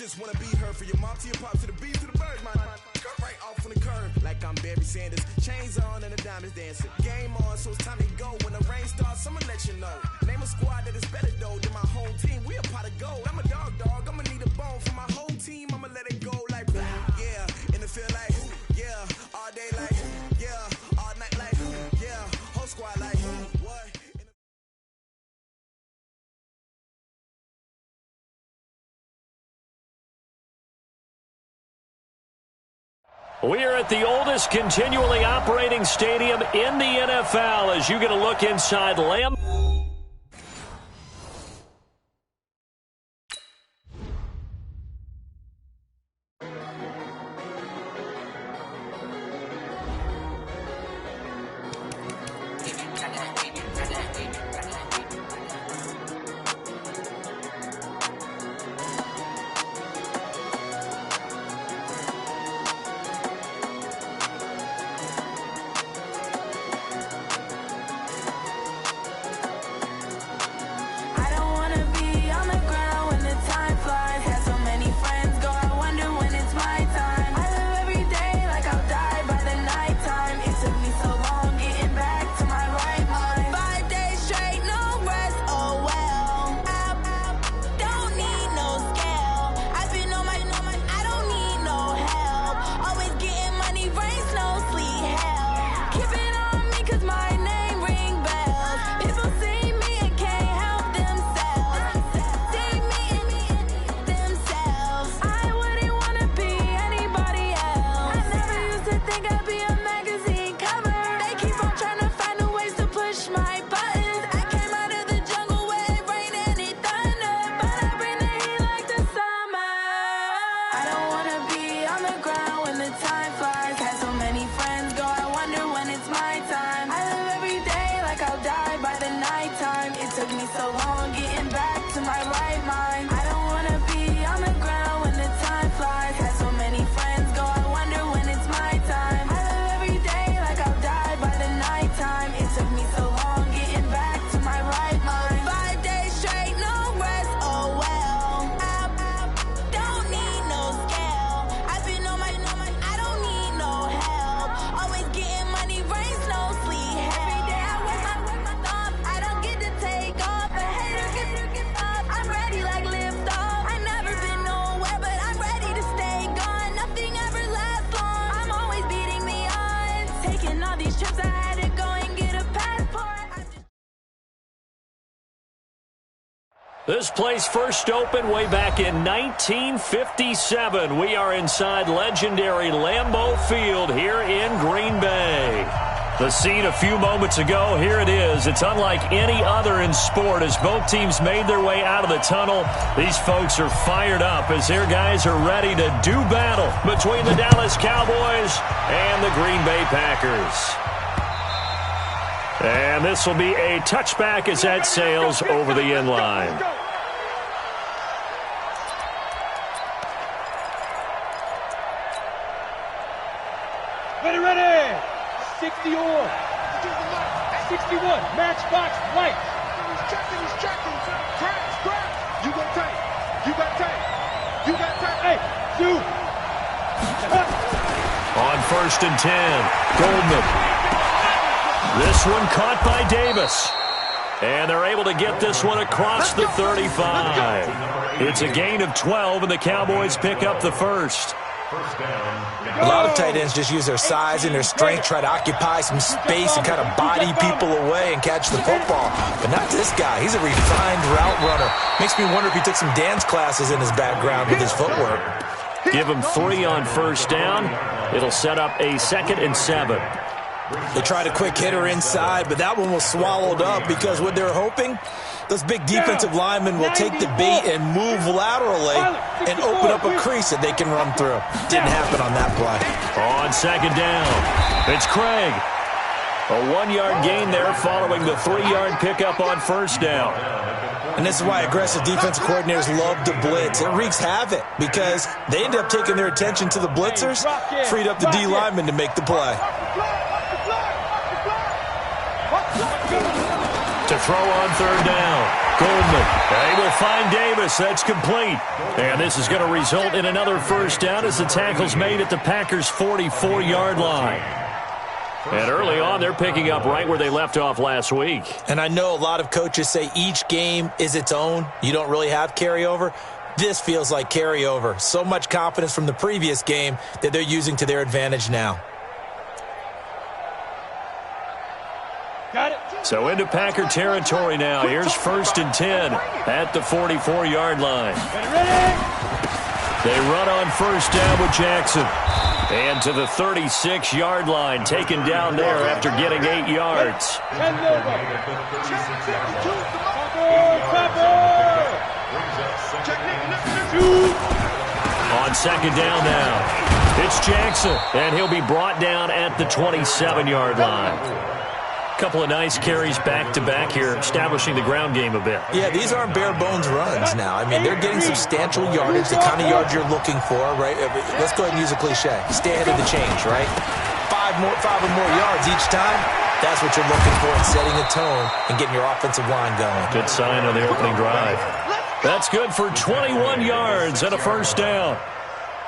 just wanna be heard for your mom to your pop to the beat to the bird, man. Cut right off on the curve like I'm Barry Sanders. Chains on and the diamonds dancing. Game on, so it's time to go. When the rain starts, I'ma let you know. Name a squad that is better though than my home team. We a pot of gold. I'm a dog. I'ma need a bone for my whole team. I'ma let it go like yeah. In the field like yeah. All day like yeah. All night like yeah. Whole squad like what? We are at the oldest continually operating stadium in the NFL as you get a look inside Lambeau. This place first opened way back in 1957. We are inside legendary Lambeau Field here in Green Bay. The scene a few moments ago, here it is. It's unlike any other in sport as both teams made their way out of the tunnel. These folks are fired up as their guys are ready to do battle between the Dallas Cowboys and the Green Bay Packers. And this will be a touchback as that sails over the end line. Ready. 60 or 61. Matchbox white. He's checking. Grab. You got tight. Hey, shoot. On 1st and 10, Goldman. This one caught by Davis. And they're able to get this one across the 35. It's a gain of 12, and the Cowboys pick up the first. A lot of tight ends just use their size and their strength, try to occupy some space and kind of body people away and catch the football. But not this guy. He's a refined route runner. Makes me wonder if he took some dance classes in his background with his footwork. Give him 3 on 1st down. It'll set up a 2nd and 7. They tried a quick hitter inside, but that one was swallowed up because what they're hoping, those big defensive linemen will take the bait and move laterally and open up a crease that they can run through. Didn't happen on that play. On 2nd down, it's Craig. A 1-yard gain there following the 3-yard pickup on 1st down. And this is why aggressive defensive coordinators love to blitz. It wreaks havoc because they end up taking their attention to the blitzers, freed up the D lineman to make the play. To throw on third down. Goldman. Able to find Davis. That's complete. And this is going to result in another first down as the tackle's made at the Packers' 44-yard line. And early on, they're picking up right where they left off last week. And I know a lot of coaches say each game is its own. You don't really have carryover. This feels like carryover. So much confidence from the previous game that they're using to their advantage now. Got it. So into Packer territory now. Here's 1st and 10 at the 44-yard line. Ready? They run on first down with Jackson. And to the 36-yard line, taken down there after getting 8 yards. On second down now, it's Jackson, and he'll be brought down at the 27-yard line. Couple of nice carries back-to-back here, establishing the ground game a bit. Yeah, these aren't bare-bones runs now. I mean, they're getting substantial yardage, the kind of yards you're looking for, right? Let's go ahead and use a cliche. Stay ahead of the change, right? Five or more yards each time, that's what you're looking for in setting a tone and getting your offensive line going. Good sign on the opening drive. That's good for 21 yards and a first down.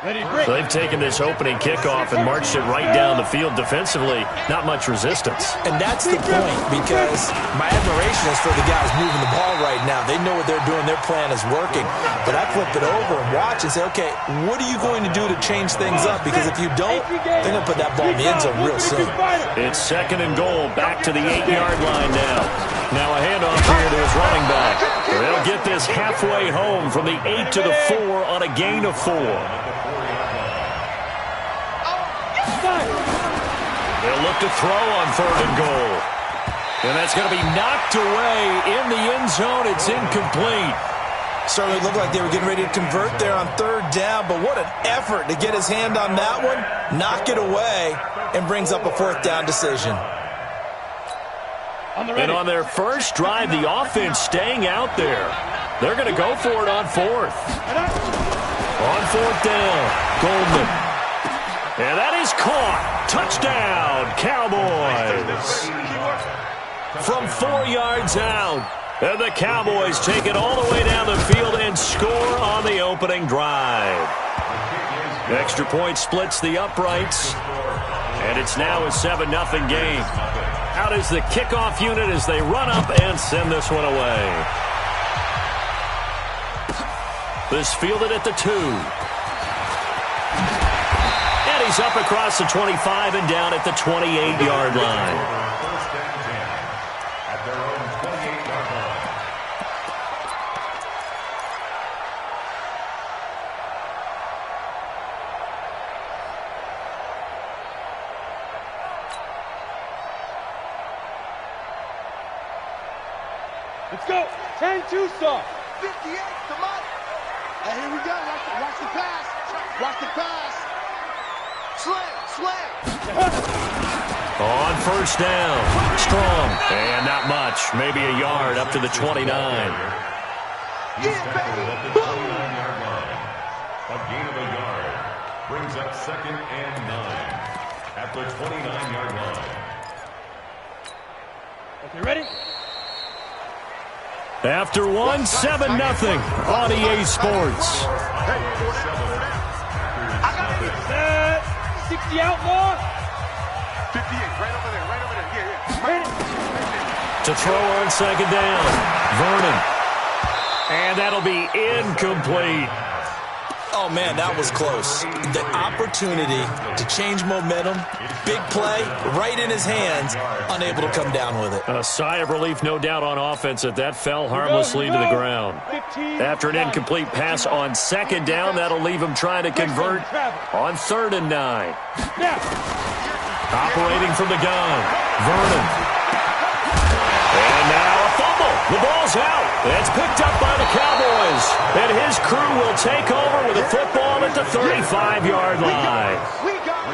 So they've taken this opening kickoff and marched it right down the field defensively. Not much resistance. And that's the point, because my admiration is for the guys moving the ball right now. They know what they're doing. Their plan is working. But I flip it over and watch and say, okay, what are you going to do to change things up? Because if you don't, they're going to put that ball in the end zone real soon. It's 2nd and goal, back to the 8-yard line now. Now a handoff here to his running back. They'll get this halfway home from the 8 to the 4 on a gain of 4. They'll look to throw on 3rd and goal. And that's going to be knocked away in the end zone. It's incomplete. Certainly looked like they were getting ready to convert there on 3rd down, but what an effort to get his hand on that one, knock it away, and brings up a 4th down decision. And on their first drive, the offense staying out there. They're going to go for it on 4th. On 4th down, Goldman. And that is caught. Touchdown, Cowboys. From 4 yards out. And the Cowboys take it all the way down the field and score on the opening drive. Extra point splits the uprights. And it's now a 7-0 game. Out is the kickoff unit as they run up and send this one away. This fielded at the 2. And he's up across the 25 and down at the 28-yard line. Let's go. 10-2 stop. 58, come on. And here we go. Watch the pass. Watch the pass. Slam. On first down. Strong. And not much. Maybe a yard up to the 29. Yeah, baby. A gain of a yard brings up 2nd and 9 at the 29-yard line. Okay, ready? After one, 7-0 on EA Sports. Set. 60 outlaw. 58, right over there. Yeah. To throw on second down, Vernon. And that'll be incomplete. Oh, man, that was close. The opportunity to change momentum, big play, right in his hands, unable to come down with it. A sigh of relief, no doubt, on offense that fell harmlessly to the ground. After an incomplete pass on second down, that'll leave him trying to convert on 3rd and 9. Operating from the gun, Vernon. And now a fumble. The ball's out. It's picked up by the Cowboys. And his crew will take over with a football at the 35-yard line.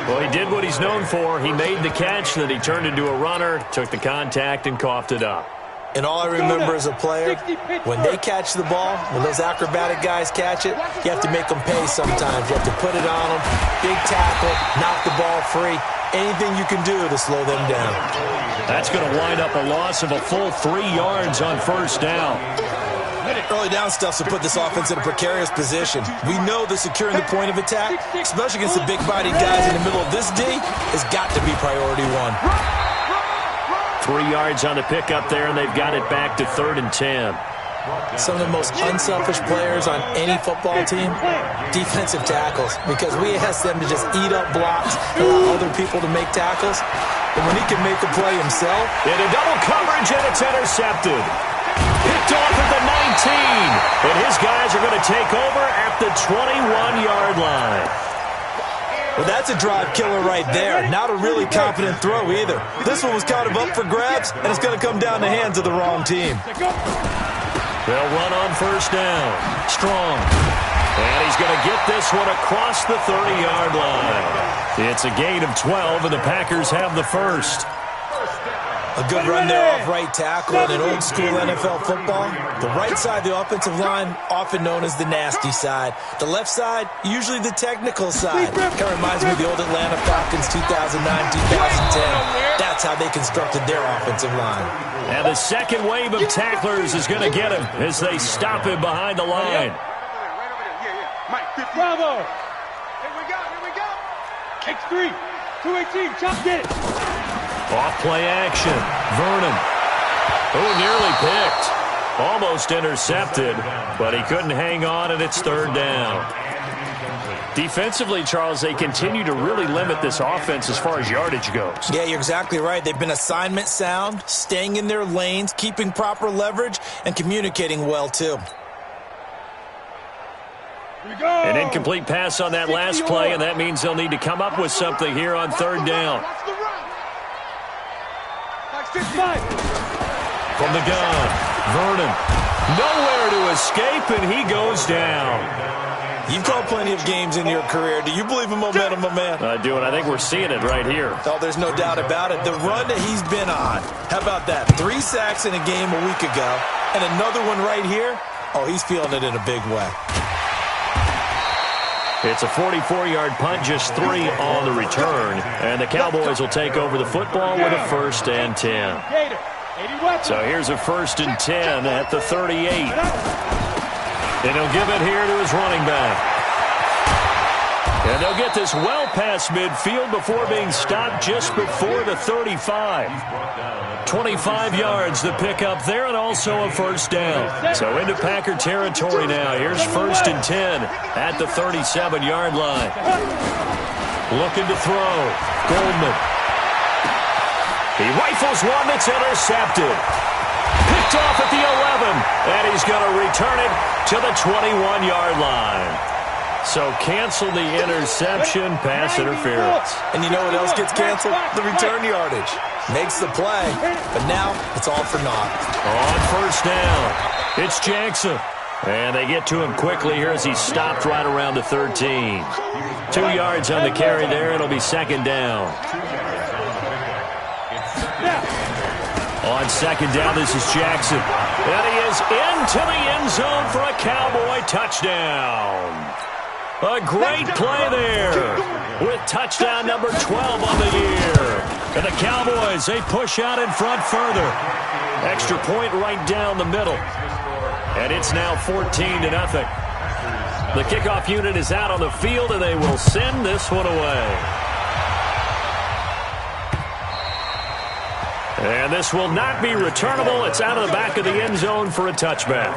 Well, he did what he's known for. He made the catch, then he turned into a runner, took the contact, and coughed it up. And all I remember as a player, when they catch the ball, when those acrobatic guys catch it, you have to make them pay sometimes. You have to put it on them, big tackle, knock the ball free. anything you can do to slow them down. That's going to wind up a loss of a full 3 yards on first down. Early down stuff to put this offense in a precarious position. We know that securing the point of attack, especially against the big-bodied guys in the middle of this D, has got to be priority one. 3 yards on the pickup there, and they've got it back to 3rd and 10. Some of the most unselfish players on any football team, defensive tackles, because we ask them to just eat up blocks and allow other people to make tackles. But when he can make a play himself. Into double coverage, and it's intercepted. Picked off at the 19, and his guys are going to take over at the 21-yard line. Well, that's a drive killer right there. Not a really confident throw either. This one was kind of up for grabs, and it's going to come down the hands of the wrong team. They'll run on first down. Strong. And he's going to get this one across the 30-yard line. It's a gain of 12, and the Packers have the first. A good run there off right tackle in an old-school NFL football. The right side of the offensive line, often known as the nasty side. The left side, usually the technical side. Kind of reminds me of the old Atlanta Falcons 2009-2010. That's how they constructed their offensive line. And the second wave of tacklers is going to get him as they stop him behind the line. Bravo! Here we go! X3, 218, chop it! Off-play action. Vernon. Oh, nearly picked. Almost intercepted, but he couldn't hang on, and it's 3rd down. Defensively, Charles, they continue to really limit this offense as far as yardage goes. Yeah, you're exactly right. They've been assignment sound, staying in their lanes, keeping proper leverage, and communicating well, too. An incomplete pass on that last play, and that means they'll need to come up with something here on 3rd down. From the gun, Vernon. Nowhere to escape, and he goes down. You've called plenty of games in your career. Do you believe in momentum, my man? I do, and I think we're seeing it right here. Oh, there's no doubt about it. The run that he's been on. How about that? 3 sacks in a game a week ago, and another one right here. Oh, he's feeling it in a big way. It's a 44-yard punt, just 3 on the return. And the Cowboys will take over the football with a 1st and 10. So here's a 1st and 10 at the 38. And he'll give it here to his running back. And they'll get this well past midfield before being stopped just before the 35. 25 yards the pickup there, and also a 1st down. So into Packer territory now. Here's 1st and 10 at the 37-yard line. Looking to throw. Goldman. He rifles one that's intercepted. Picked off at the 11, and he's going to return it to the 21-yard line. So cancel the interception, pass interference. And you know what else gets canceled? The return yardage. Makes the play, but now it's all for naught. On 1st down, it's Jackson. And they get to him quickly here as he's stopped right around the 13. 2 yards on the carry there. It'll be 2nd down. On 2nd down, this is Jackson. And he is into the end zone for a Cowboy touchdown. A great play there with touchdown number 12 on the year. And the Cowboys, they push out in front further. Extra point right down the middle. And it's now 14-0. The kickoff unit is out on the field, and they will send this one away. And this will not be returnable. It's out of the back of the end zone for a touchback.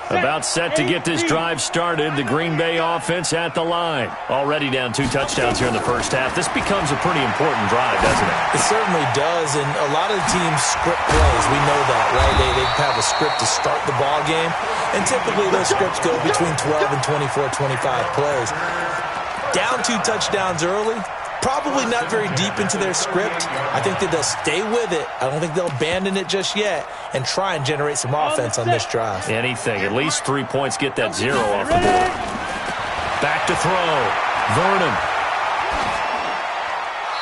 About set to get this drive started. The Green Bay offense at the line. Already down 2 touchdowns here in the first half. This becomes a pretty important drive, doesn't it? It certainly does, and a lot of the teams script plays. We know that, right? They have a script to start the ball game, and typically those scripts go between 12 and 24, 25 plays. Down 2 touchdowns early, probably not very deep into their script. I think that they'll stay with it. I don't think they'll abandon it just yet and try and generate some offense on this drive. Anything. At least 3 points. Get that 0 off the board. Back to throw. Vernon.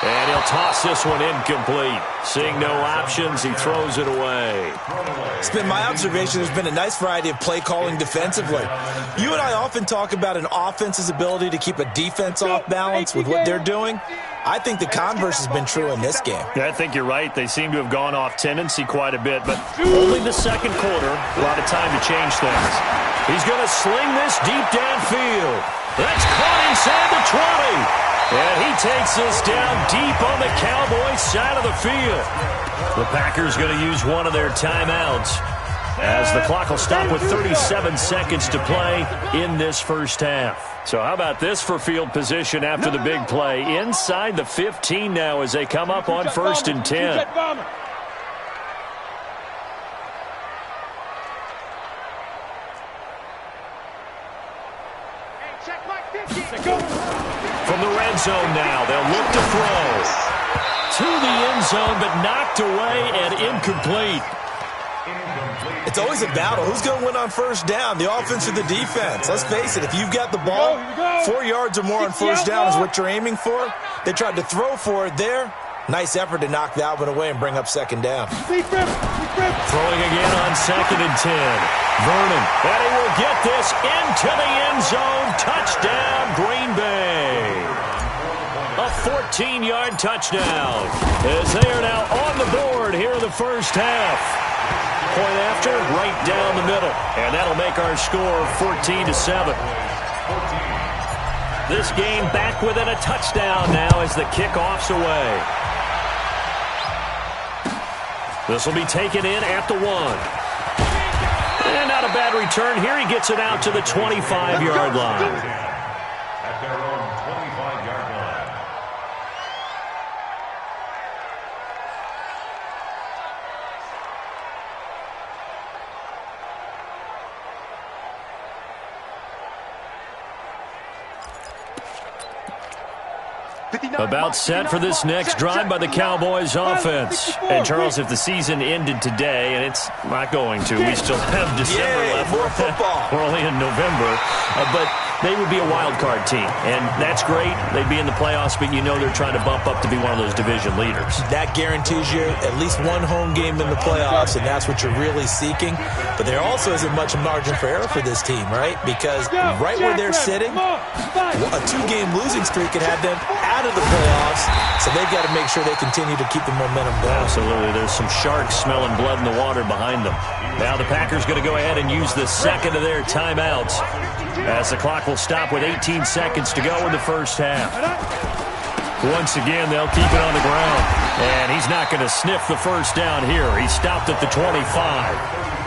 And he'll toss this one incomplete. Seeing no options, he throws it away. It's been my observation there's been a nice variety of play calling defensively. You and I often talk about an offense's ability to keep a defense off balance with what they're doing. I think the converse has been true in this game. Yeah, I think you're right. They seem to have gone off tendency quite a bit, but only the second quarter. A lot of time to change things. He's going to sling this deep downfield. That's caught inside the 20. And he takes this down deep on the Cowboys' side of the field. The Packers going to use one of their timeouts as the clock will stop with 37 seconds to play in this first half. So how about this for field position after the big play? Inside the 15 now as they come up on 1st and 10. From the red zone now, they'll look to throw. To the end zone, but knocked away and incomplete. It's always a battle. Who's going to win on first down, the offense or the defense? Let's face it, if you've got the ball, 4 yards or more on first down is what you're aiming for. They tried to throw for it there. Nice effort to knock that one away and bring up second down. Throwing again on 2nd and 10. Vernon, and he will get this into the end zone. Touchdown, Green Bay. A 14-yard touchdown as they are now on the board here in the first half. Point after, right down the middle. And that'll make our score 14-7. This game back within a touchdown now as the kickoff's away. This will be taken in at the 1. And not a bad return here. He gets it out to the 25-yard line. At their own 25-yard line. About set for this next drive by the Cowboys offense. And Charles, if the season ended today, and it's not going to, we still have December left. More football. We're only in November. But they would be a wild card team. And that's great. They'd be in the playoffs, but you know they're trying to bump up to be one of those division leaders. That guarantees you at least one home game in the playoffs, and that's what you're really seeking. But there also isn't much margin for error for this team, right? Because right where they're sitting, a 2-game losing streak could have them out of the playoffs, so they've got to make sure they continue to keep the momentum going. Absolutely. There's some sharks smelling blood in the water behind them. Now the Packers going to go ahead and use the second of their timeouts as the clock will stop with 18 seconds to go in the first half. Once again, they'll keep it on the ground. And he's not going to sniff the first down here. He stopped at the 25.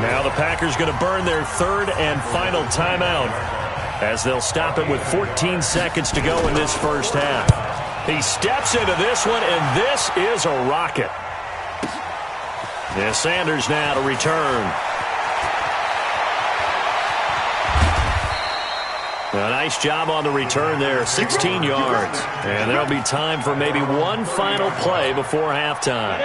Now the Packers going to burn their third and final timeout as they'll stop it with 14 seconds to go in this first half. He steps into this one, and this is a rocket. Yeah, Sanders now to return. A nice job on the return there, 16 yards. And there'll be time for maybe one final play before halftime.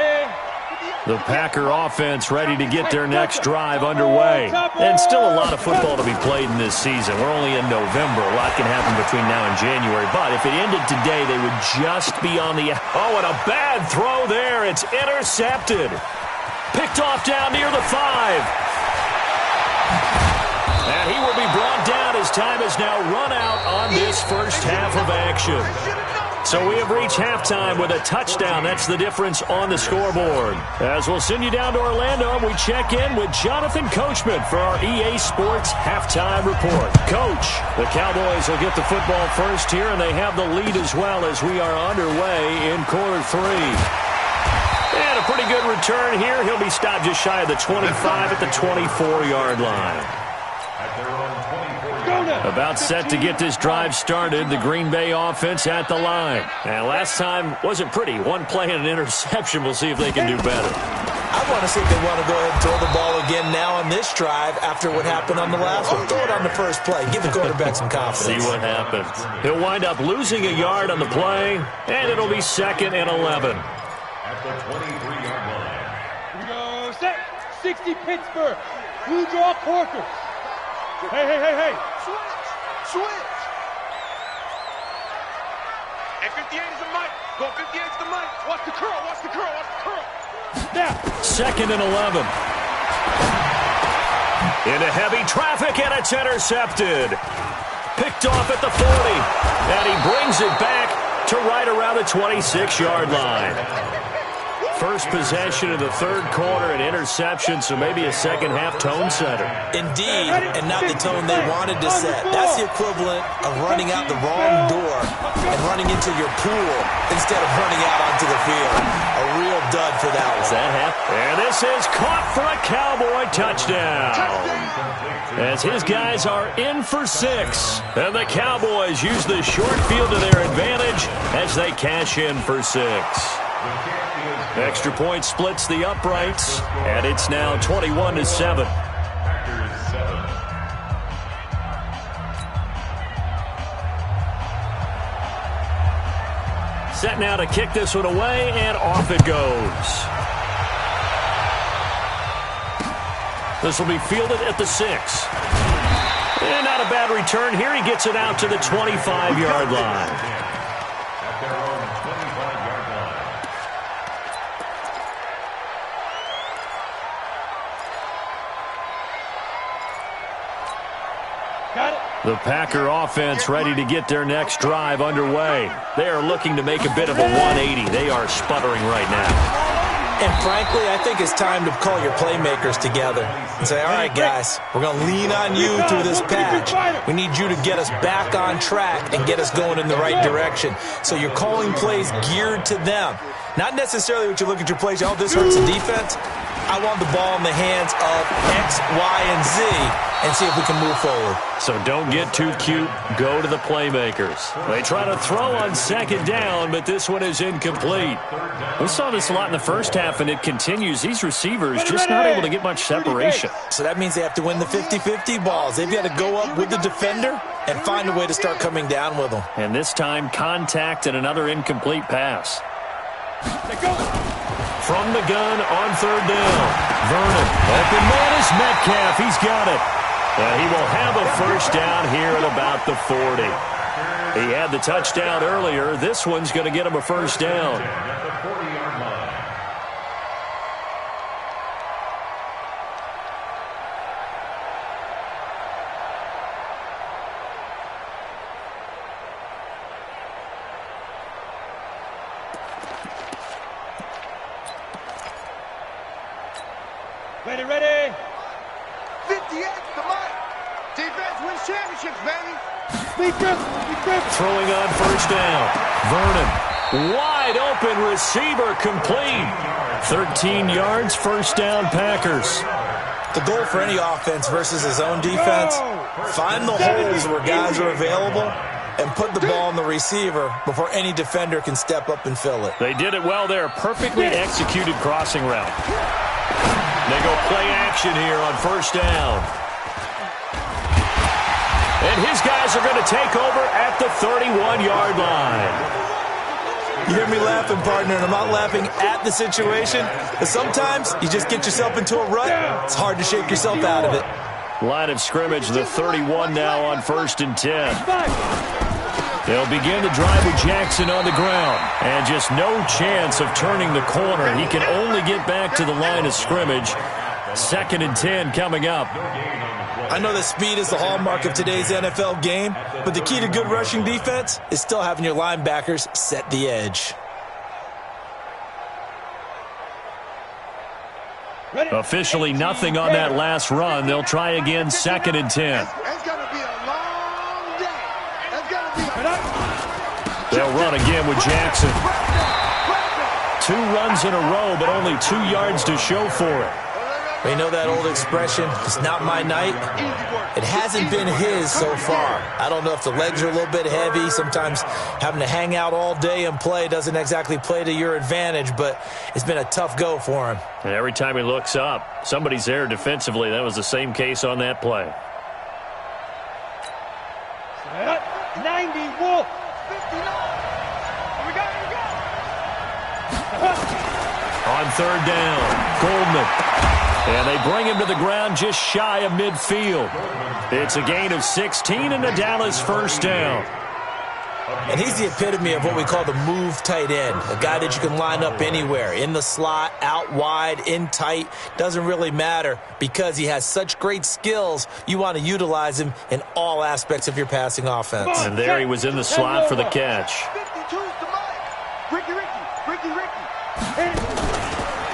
The Packer offense ready to get their next drive underway. And still a lot of football to be played in this season. We're only in November. A lot can happen between now and January. But if it ended today, they would just be on the... Oh, and a bad throw there. It's intercepted. Picked off down near the 5. And he will be brought down as time has now run out on this first half of action. So we have reached halftime with a touchdown. That's the difference on the scoreboard. As we'll send you down to Orlando, we check in with Jonathan Coachman for our EA Sports Halftime Report. Coach, the Cowboys will get the football first here, and they have the lead as well as we are underway in quarter 3. And a pretty good return here. He'll be stopped just shy of the 25 at the 24-yard line. About set to get this drive started. The Green Bay offense at the line. And last time wasn't pretty. One play and an interception. We'll see if they can do better. I want to see if they want to go ahead and throw the ball again now on this drive after what happened on the last one. Throw it on the first play. Give the quarterback some confidence. See what happens. He'll wind up losing a yard on the play, and it'll be 2nd and 11. At the 23-yard line. Here we go. Set. 60 Pittsburgh. Blue draw Corker. Hey. Switch. Hey, 58 is the mic. Go 58 is the mic. Watch the curl. Watch the curl. Watch the curl. Now. 2nd and 11. Into heavy traffic, and it's intercepted. Picked off at the 40. And he brings it back to right around the 26-yard line. First possession of the third quarter, an interception, so maybe a second-half tone setter. Indeed, and not the tone they wanted to set. That's the equivalent of running out the wrong door and running into your pool instead of running out onto the field. A real dud for that one. That happened. And this is caught for a Cowboy touchdown. As his guys are in for 6. And the Cowboys use the short field to their advantage as they cash in for 6. Extra point splits the uprights, and it's now 21-7. Set now to kick this one away, and off it goes. This will be fielded at the 6. And not a bad return here. He gets it out to the 25-yard line. The Packer offense ready to get their next drive underway. They are looking to make a bit of a 180. They are sputtering right now. And frankly, I think it's time to call your playmakers together and say, all right, guys, we're going to lean on you through this patch. We need you to get us back on track and get us going in the right direction. So you're calling plays geared to them. Not necessarily what you look at your plays, oh, this hurts the defense. I want the ball in the hands of X, Y, and Z and see if we can move forward. So don't get too cute. Go to the playmakers. They try to throw on 2nd down, but this one is incomplete. We saw this a lot in the first half, and it continues. These receivers just not able to get much separation. So that means they have to win the 50-50 balls. They've got to go up with the defender and find a way to start coming down with them. And this time, contact and another incomplete pass. From the gun on 3rd down. Vernon. Open man is Metcalf. He's got it. He will have a first down here at about the 40. He had the touchdown earlier. This one's going to get him a first down. Ready. 58 to the mic. Defense wins championships, baby. Throwing on first down. Vernon. Wide open receiver complete. 13 yards, first down Packers. The goal for any offense versus his own defense, find the holes where guys are available and put the ball in the receiver before any defender can step up and fill it. They did it well there. Perfectly executed crossing route. They go play action here on first down. And his guys are going to take over at the 31-yard line. You hear me laughing, partner, and I'm not laughing at the situation. But sometimes you just get yourself into a rut. It's hard to shake yourself out of it. Line of scrimmage, the 31 now on 1st and 10. They'll begin the drive with Jackson on the ground. And just no chance of turning the corner. He can only get back to the line of scrimmage. 2nd and 10 coming up. I know that speed is the hallmark of today's NFL game, but the key to good rushing defense is still having your linebackers set the edge. Officially nothing on that last run. They'll try again, 2nd and 10. They'll run again with Jackson. 2 runs in a row, but only 2 yards to show for it. You know that old expression, it's not my night? It hasn't been his so far. I don't know if the legs are a little bit heavy. Sometimes having to hang out all day and play doesn't exactly play to your advantage, but it's been a tough go for him. And every time he looks up, somebody's there defensively. That was the same case on that play. 90, Wolf. 59. Here we go. On 3rd down, Goldman. And they bring him to the ground just shy of midfield. It's a gain of 16 and a Dallas first down. And he's the epitome of what we call the move tight end, a guy that you can line up anywhere, in the slot, out wide, in tight, doesn't really matter because he has such great skills. You want to utilize him in all aspects of your passing offense. And there he was in the slot for the catch.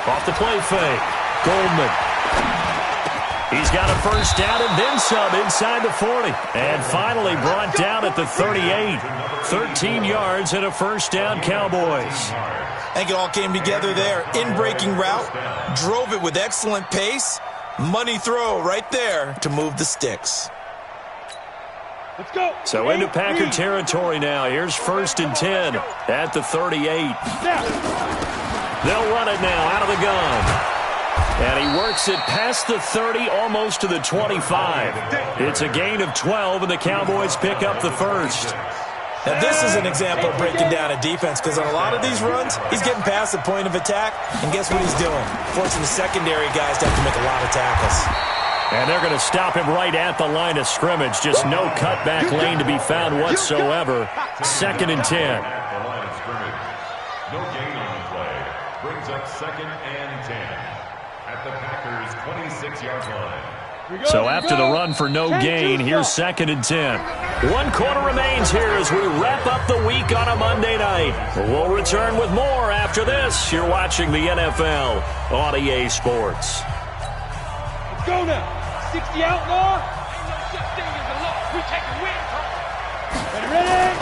Off the play fake, Goldman. He's got a first down and then some inside the 40. And finally brought down at the 38. 13 yards and a first down, Cowboys. I think it all came together there. In-breaking route, drove it with excellent pace. Money throw right there to move the sticks. Let's go. So into Packer territory now. Here's 1st and 10 at the 38. They'll run it now out of the gun. And he works it past the 30, almost to the 25. It's a gain of 12, and the Cowboys pick up the first. Now, this is an example of breaking down a defense because on a lot of these runs, he's getting past the point of attack, and guess what he's doing? Forcing the secondary guys to have to make a lot of tackles. And they're going to stop him right at the line of scrimmage. Just no cutback lane to be found whatsoever. 2nd and 10. No gain on the play. Brings up 2nd and 10. At the Packers' 26-yard line. So after the run for no gain, here's 2nd and 10. 1 quarter remains here as we wrap up the week on a Monday night. We'll return with more after this. You're watching the NFL on EA Sports. Let's go now. 60 outlaw. Ain't no such thing as a loss. We take a win. Ready?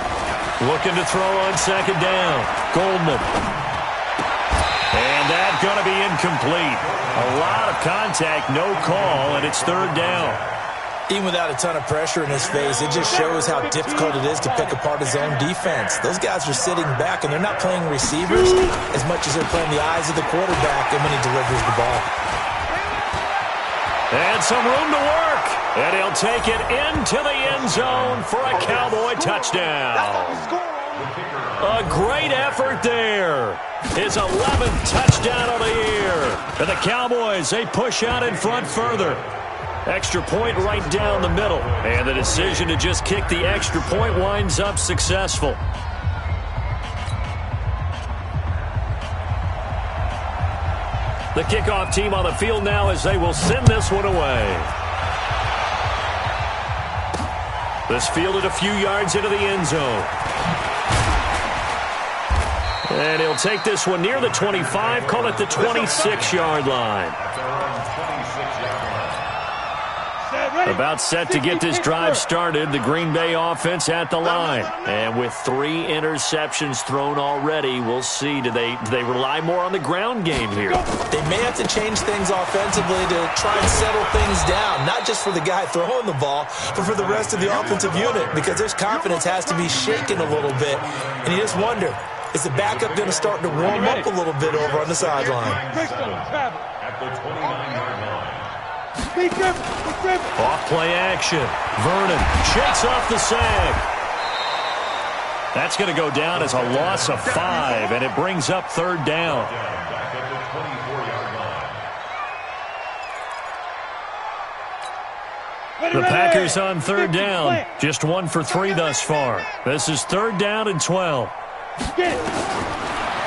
Looking to throw on 2nd down. Goldman. And that's going to be incomplete. A lot of contact, no call, and it's 3rd down. Even without a ton of pressure in his face, it just shows how difficult it is to pick apart his own defense. Those guys are sitting back, and they're not playing receivers as much as they're playing the eyes of the quarterback and when he delivers the ball. And some room to work. And he'll take it into the end zone for a Cowboy touchdown. A great effort there. His 11th touchdown of the year. And the Cowboys, they push out in front further. Extra point right down the middle. And the decision to just kick the extra point winds up successful. The kickoff team on the field now as they will send this one away. This fielded a few yards into the end zone. And he'll take this one near the 25, call it the 26-yard line. About set to get this drive started, the Green Bay offense at the line. And with 3 interceptions thrown already, we'll see. Do they rely more on the ground game here? They may have to change things offensively to try and settle things down, not just for the guy throwing the ball, but for the rest of the offensive unit, because their confidence has to be shaken a little bit. And you just wonder, is the backup going to start to warm up a little bit over on the sideline? At the 29-yard line. Off play action. Vernon shakes off the sag. That's going to go down as a loss of 5, and it brings up 3rd down. Back at the 24-yard line. The Packers on 3rd down. Just 1 for 3 thus far. This is 3rd down and 12.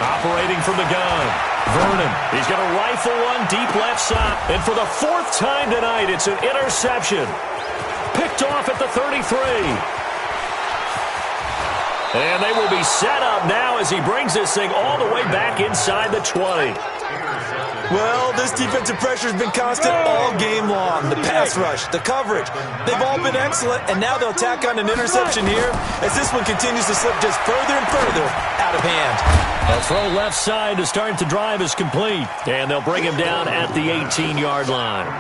Operating from the gun. Vernon, he's going to rifle one deep left side. And for the 4th time tonight, it's an interception. Picked off at the 33. And they will be set up now as he brings this thing all the way back inside the 20. Well, this defensive pressure has been constant all game long. The pass rush, the coverage, they've all been excellent, and now they'll tack on an interception here as this one continues to slip just further and further out of hand. A throw left side to start the drive is complete, and they'll bring him down at the 18-yard line.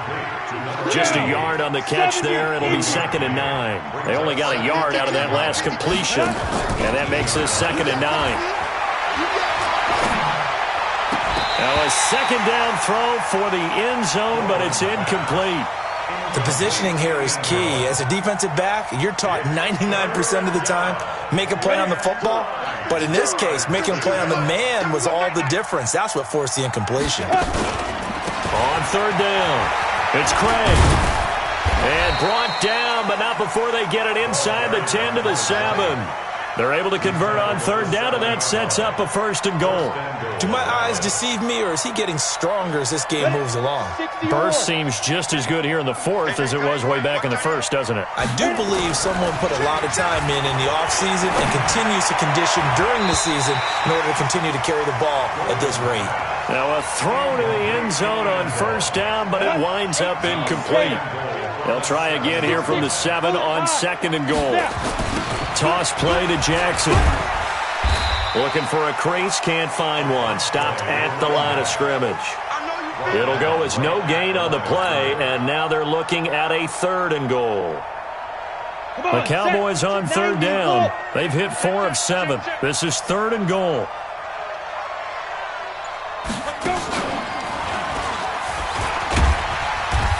Just a yard on the catch there. It'll be 2nd and 9. They only got a yard out of that last completion, and that makes this 2nd and 9. Now a 2nd down throw for the end zone, but it's incomplete. The positioning here is key. As a defensive back, you're taught 99% of the time, make a play on the football. But in this case, making a play on the man was all the difference. That's what forced the incompletion. On 3rd down, it's Craig. And brought down, but not before they get it inside the 10 to the 7. They're able to convert on third down, and that sets up a 1st and goal. Do my eyes deceive me, or is he getting stronger as this game moves along? Burst seems just as good here in the 4th as it was way back in the 1st, doesn't it? I do believe someone put a lot of time in the offseason and continues to condition during the season in order to continue to carry the ball at this rate. Now a throw to the end zone on 1st down, but it winds up incomplete. They'll try again here from the 7 on 2nd and goal. Toss play to Jackson. Looking for a crease, can't find one. Stopped at the line of scrimmage. It'll go as no gain on the play, and now they're looking at a 3rd and goal. The Cowboys on 3rd down. They've hit 4 of 7. This is 3rd and goal.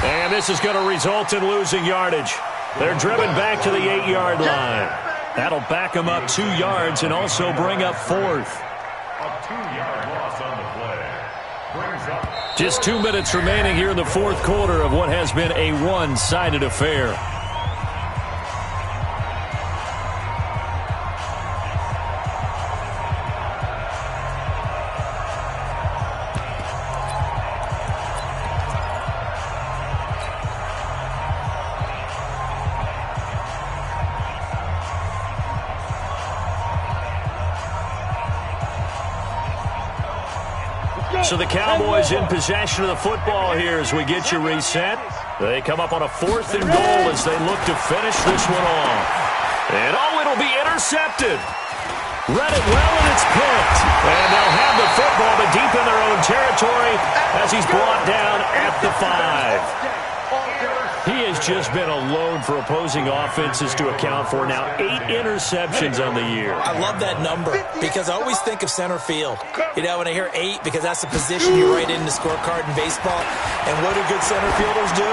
And this is going to result in losing yardage. They're driven back to the 8-yard line. That'll back them up 2 yards and also bring up 4th. A 2-yard loss on the play. Brings up. Just 2 minutes remaining here in the 4th quarter of what has been a one-sided affair. So the Cowboys in possession of the football here as we get you reset. They come up on a 4th and goal as they look to finish this one off. And it'll be intercepted. Read it well, and it's picked. And they'll have the football, but deep in their own territory as he's brought down at the 5. He has just been a load for opposing offenses to account for. Now 8 interceptions on the year. I love that number because I always think of center field. You know, when I hear 8, because that's the position you write in the scorecard in baseball. And what do good center fielders do?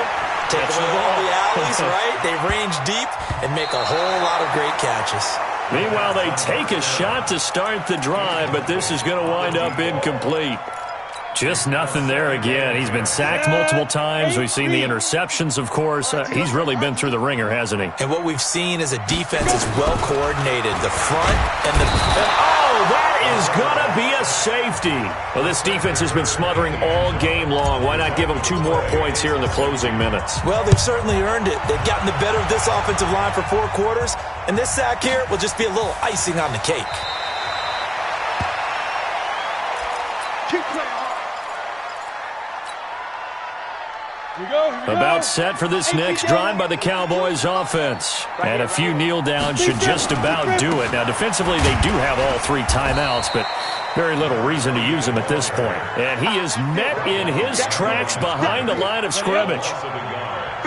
Take away all the alleys, right? They range deep and make a whole lot of great catches. Meanwhile, they take a shot to start the drive, but this is going to wind up incomplete. Just nothing there again. He's been sacked multiple times. We've seen the interceptions, of course. He's really been through the ringer, hasn't he? And what we've seen is a defense that's well coordinated. The front and the... Oh, that is going to be a safety. Well, this defense has been smothering all game long. Why not give them 2 more points here in the closing minutes? Well, they've certainly earned it. They've gotten the better of this offensive line for 4 quarters. And this sack here will just be a little icing on the cake. About set for this next drive by the Cowboys offense. And a few kneel downs should just about do it. Now, defensively, they do have all 3 timeouts, but very little reason to use them at this point. And he is met in his tracks behind the line of scrimmage.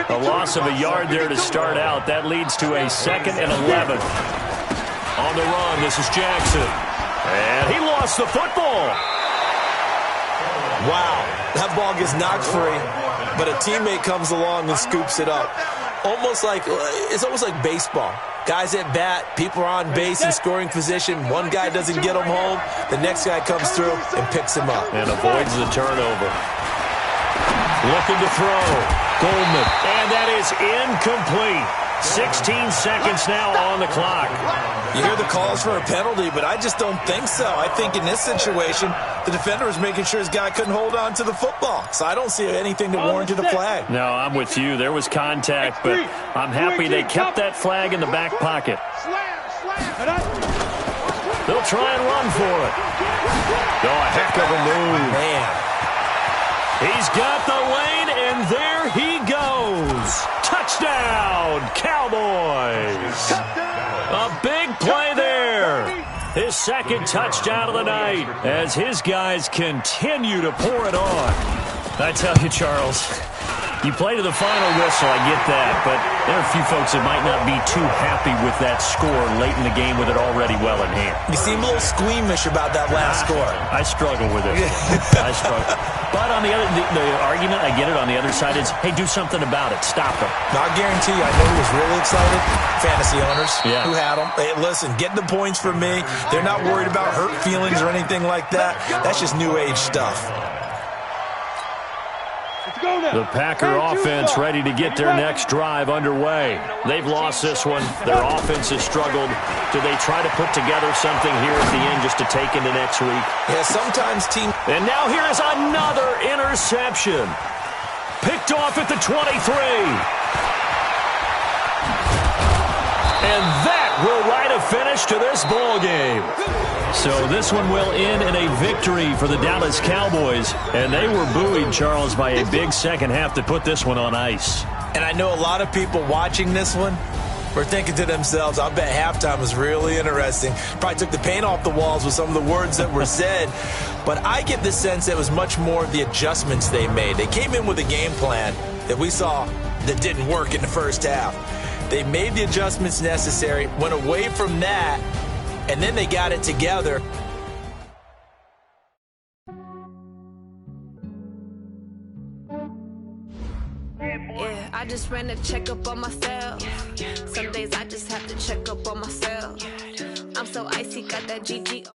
A loss of a yard there to start out. That leads to a 2nd and 11. On the run, this is Jackson. And he lost the football. Wow, that ball gets knocked free, but a teammate comes along and scoops it up. It's almost like baseball. Guys at bat, people are on base in scoring position. One guy doesn't get him home. The next guy comes through and picks him up. And avoids the turnover. Looking to throw. Goldman. And that is incomplete. 16 seconds now on the clock. You hear the calls for a penalty, but I just don't think so. I think in this situation, the defender was making sure his guy couldn't hold on to the football. So I don't see anything that warranted a flag. No, I'm with you. There was contact, but I'm happy they kept that flag in the back pocket. They'll try and run for it. Oh, a heck of a move. Man. He's got the lane, and there he goes. Touchdown, Cowboys. A big play there. His 2nd touchdown of the night as his guys continue to pour it on. I tell you, Charles, you play to the final whistle, I get that, but there are a few folks that might not be too happy with that score late in the game with it already well in hand. You seem a little squeamish about that last score. I struggle with it. I struggle. But on the other, the argument, I get it, on the other side is, hey, do something about it. Stop them. Now, I guarantee you, I know who was really excited. Fantasy owners who had them. Hey, listen, get the points from me. They're not worried about hurt feelings or anything like that. That's just new age stuff. Go now. The Packer Turn to offense start. ready to get their next drive underway. They've lost this one. Their offense has struggled. Do they try to put together something here at the end just to take into next week? Yeah, sometimes team. And now here is another interception. Picked off at the 23. And that will write a finish to this ball game. So this one will end in a victory for the Dallas Cowboys. And they were buoyed, Charles, by a big second half to put this one on ice. And I know a lot of people watching this one were thinking to themselves, I bet halftime was really interesting. Probably took the paint off the walls with some of the words that were said. But I get the sense that it was much more the adjustments they made. They came in with a game plan that we saw that didn't work in the first half. They made the adjustments necessary, went away from that, and then they got it together. Yeah, I just ran a checkup on myself. Some days I just have to check up on myself. I'm so icy, got that GG.